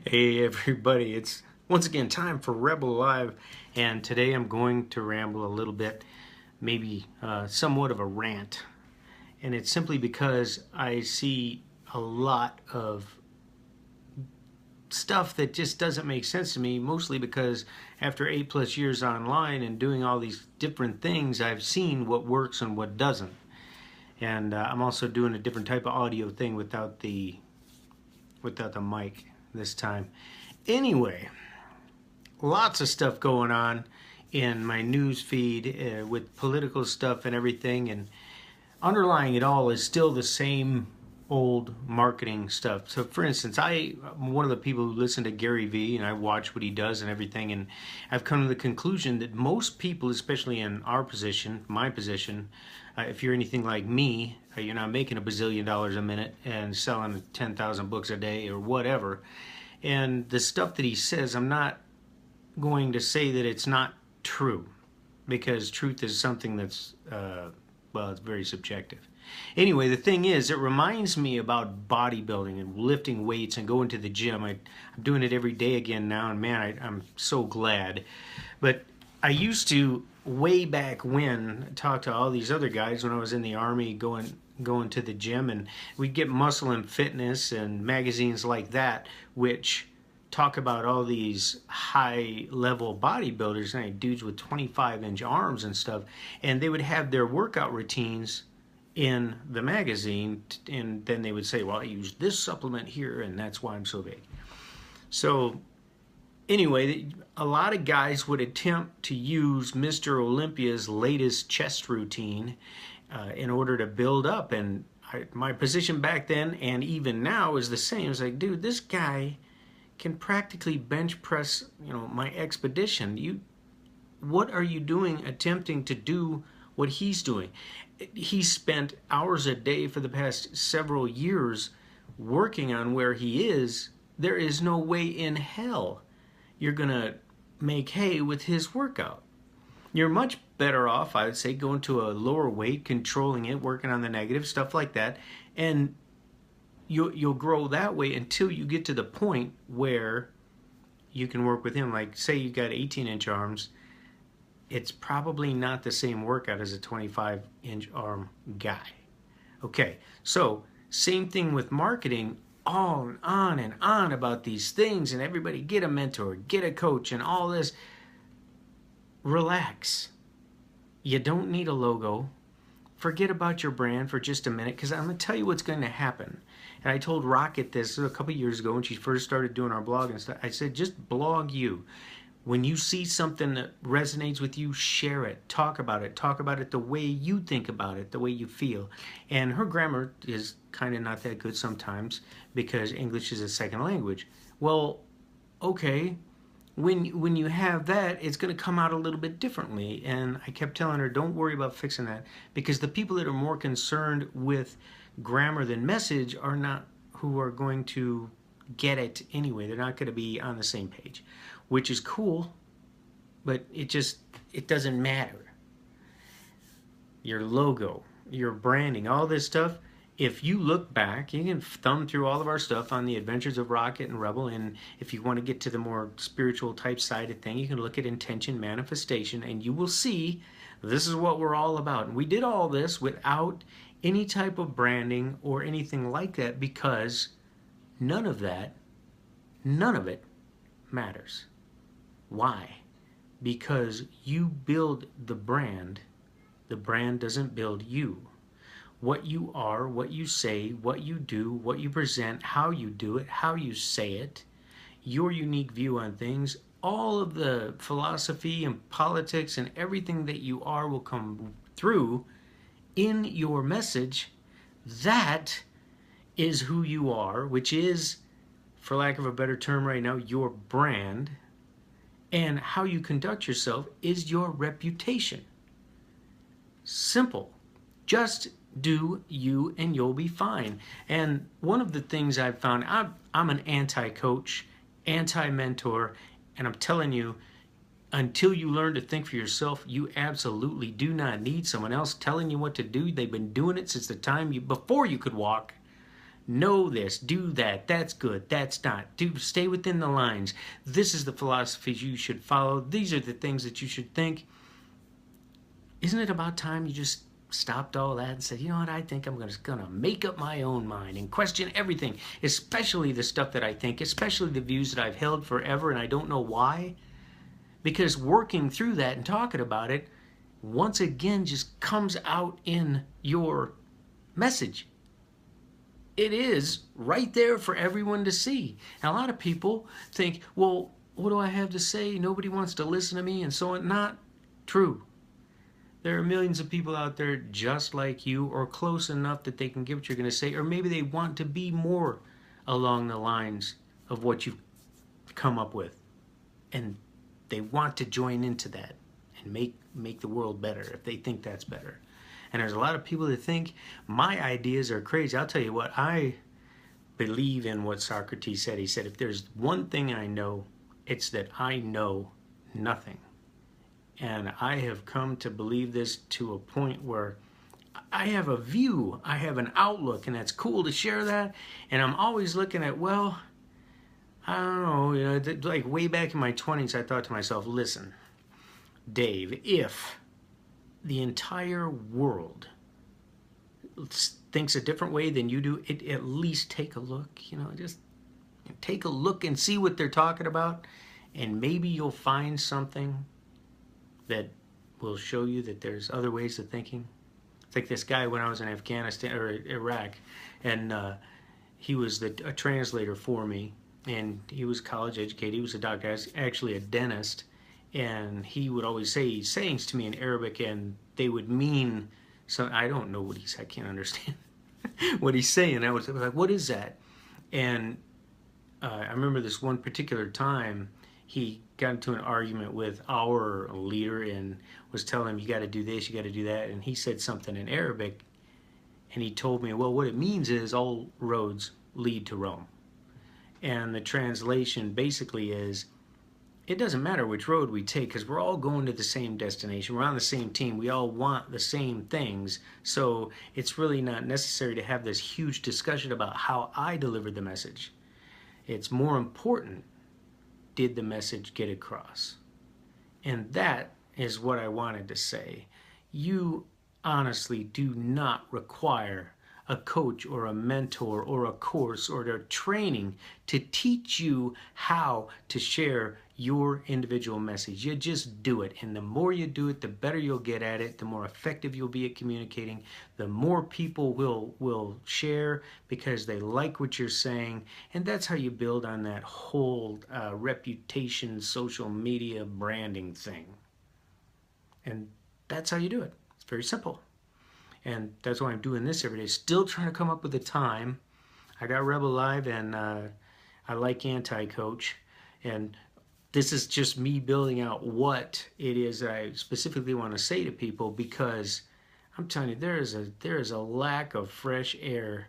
Hey everybody, it's once again time for Rebel Live, and today I'm going to ramble a little bit, maybe somewhat of a rant, and it's simply because I see a lot of stuff that just doesn't make sense to me, mostly because after 8+ years online and doing all these different things, I've seen what works and what doesn't. And I'm also doing a different type of audio thing without the mic this time. Anyway, lots of stuff going on in my news feed with political stuff and everything, and underlying it all is still the same old marketing stuff. So for instance, I'm one of the people who listen to Gary Vee, and I watch what he does and everything, and I've come to the conclusion that most people, especially in our position, my position, if you're anything like me, you're not making a bazillion dollars a minute and selling 10,000 books a day or whatever. And the stuff that he says, I'm not going to say that it's not true, because truth is something that's, well, it's very subjective. Anyway, the thing is, it reminds me about bodybuilding and lifting weights and going to the gym. I'm doing it every day again now, and man, I'm so glad. But I used to, way back when, talk to all these other guys when I was in the Army, going to the gym, and we'd get Muscle and Fitness and magazines like that, which talk about all these high-level bodybuilders, and dudes with 25-inch arms and stuff, and they would have their workout routines in the magazine, and then they would say, well, I use this supplement here, and that's why I'm so big. So anyway, a lot of guys would attempt to use Mr. Olympia's latest chest routine in order to build up, and my position back then and even now is the same. It's like, dude, this guy can practically bench press, my expedition. What are you doing attempting to do what he's doing? He spent hours a day for the past several years working on where he is. There is no way in hell you're gonna make hay with his workout. You're much better off, I would say, going to a lower weight, controlling it, working on the negative, stuff like that, and you'll grow that way until you get to the point where you can work with him. Like, say you got 18-inch arms, it's probably not the same workout as a 25-inch arm guy. Okay, so same thing with marketing, on and on about these things, and everybody get a mentor, get a coach, and all this. Relax. You don't need a logo. Forget about your brand for just a minute, because I'm going to tell you what's going to happen. And I told Rocket this a couple years ago when she first started doing our blog and stuff. I said, just blog you. When you see something that resonates with you, share it. Talk about it. Talk about it the way you think about it, the way you feel. And her grammar is kind of not that good sometimes because English is a second language. Well, okay, when you have that, it's going to come out a little bit differently. And I kept telling her, don't worry about fixing that, because the people that are more concerned with grammar than message are not who are going to get it anyway. They're not going to be on the same page, which is cool, but it doesn't matter. Your logo, your branding, all this stuff, if you look back, you can thumb through all of our stuff on the Adventures of Rocket and Rebel, and if you want to get to the more spiritual type side of thing, you can look at intention manifestation, and you will see this is what we're all about. And we did all this without any type of branding or anything like that, because none of it matters. Why? Because you build the brand doesn't build you. What you are, what you say, what you do, what you present, how you do it, how you say it, your unique view on things, all of the philosophy and politics and everything that you are will come through in your message. That is who you are, which is, for lack of a better term right now, your brand. And how you conduct yourself is your reputation. Simple. Just do you and you'll be fine. And one of the things I've found, I'm an anti-coach, anti-mentor, and I'm telling you, until you learn to think for yourself, you absolutely do not need someone else telling you what to do. They've been doing it since the time before you could walk. know this, do that, that's good, that's not. Stay within the lines. This is the philosophies you should follow. These are the things that you should think. Isn't it about time you just stopped all that and said, you know what, I think I'm just gonna make up my own mind and question everything, especially the stuff that I think, especially the views that I've held forever and I don't know why? Because working through that and talking about it, once again, just comes out in your message. It is right there for everyone to see. And a lot of people think, well, what do I have to say? Nobody wants to listen to me and so on. Not true. There are millions of people out there just like you or close enough that they can get what you're going to say, or maybe they want to be more along the lines of what you've come up with. And they want to join into that and make the world better if they think that's better. And there's a lot of people that think my ideas are crazy. I'll tell you what, I believe in what Socrates said. He said, if there's one thing I know, it's that I know nothing. And I have come to believe this to a point where I have a view, I have an outlook, and that's cool to share that. And I'm always looking at, well, I don't know, you know, like way back in my 20s, I thought to myself, listen, Dave, if the entire world thinks a different way than you do, at least take a look, you know, just take a look and see what they're talking about, and maybe you'll find something that will show you that there's other ways of thinking. It's like this guy when I was in Afghanistan or Iraq, and he was a translator for me, and he was college educated, he was a doctor, I was actually a dentist. And he would always say sayings to me in Arabic, and they would mean, so I don't know what he's, I can't understand what he's saying. I was like, what is that? And I remember this one particular time, he got into an argument with our leader and was telling him, you got to do this, you got to do that. And he said something in Arabic, and he told me, well, what it means is all roads lead to Rome. And the translation basically is, it doesn't matter which road we take because we're all going to the same destination. We're on the same team. We all want the same things. So it's really not necessary to have this huge discussion about how I delivered the message. It's more important, did the message get across? And that is what I wanted to say. You honestly do not require a coach or a mentor or a course or a training to teach you how to share your individual message. You just do it. And the more you do it, the better you'll get at it, the more effective you'll be at communicating, the more people will share because they like what you're saying. And that's how you build on that whole reputation, social media branding thing. And that's how you do it. It's very simple. And that's why I'm doing this every day. Still trying to come up with a time. I got Rebel Live and I like Anti-Coach. And this is just me building out what it is I specifically want to say to people, because I'm telling you, there is a lack of fresh air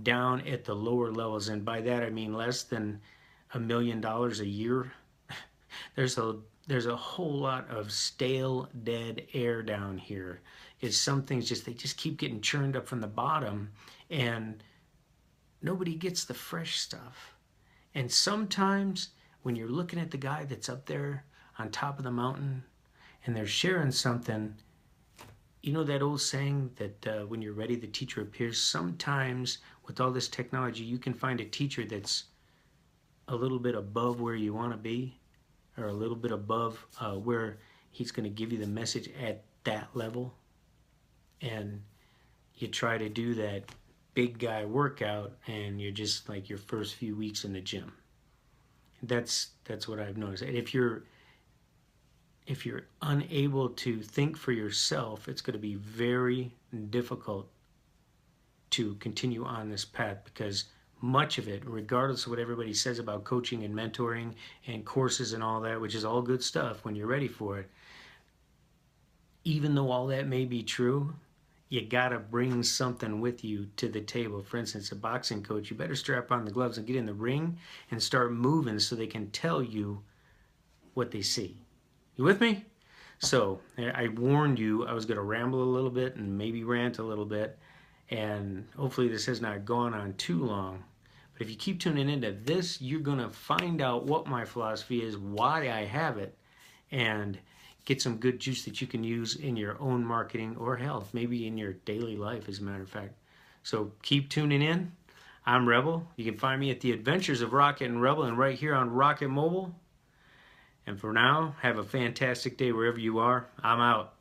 down at the lower levels. And by that I mean less than $1 million a year. There's a whole lot of stale, dead air down here. Some things they just keep getting churned up from the bottom, and nobody gets the fresh stuff. And sometimes when you're looking at the guy that's up there on top of the mountain and they're sharing something, you know that old saying that when you're ready, the teacher appears? Sometimes with all this technology, you can find a teacher that's a little bit above where you want to be, or a little bit above where he's going to give you the message at that level. And you try to do that big guy workout and you're just like your first few weeks in the gym. That's what I've noticed. And if you're unable to think for yourself, it's going to be very difficult to continue on this path, because much of it, regardless of what everybody says about coaching and mentoring and courses and all that, which is all good stuff when you're ready for it, even though all that may be true, you gotta bring something with you to the table. For instance, a boxing coach, you better strap on the gloves and get in the ring and start moving so they can tell you what they see. You with me? So I warned you I was gonna ramble a little bit and maybe rant a little bit, And hopefully this has not gone on too long. But if you keep tuning into this, you're going to find out what my philosophy is, why I have it, and get some good juice that you can use in your own marketing or health, maybe in your daily life, as a matter of fact. So keep tuning in. I'm Rebel. You can find me at The Adventures of Rocket and Rebel and right here on Rocket Mobile. And for now, have a fantastic day wherever you are. I'm out.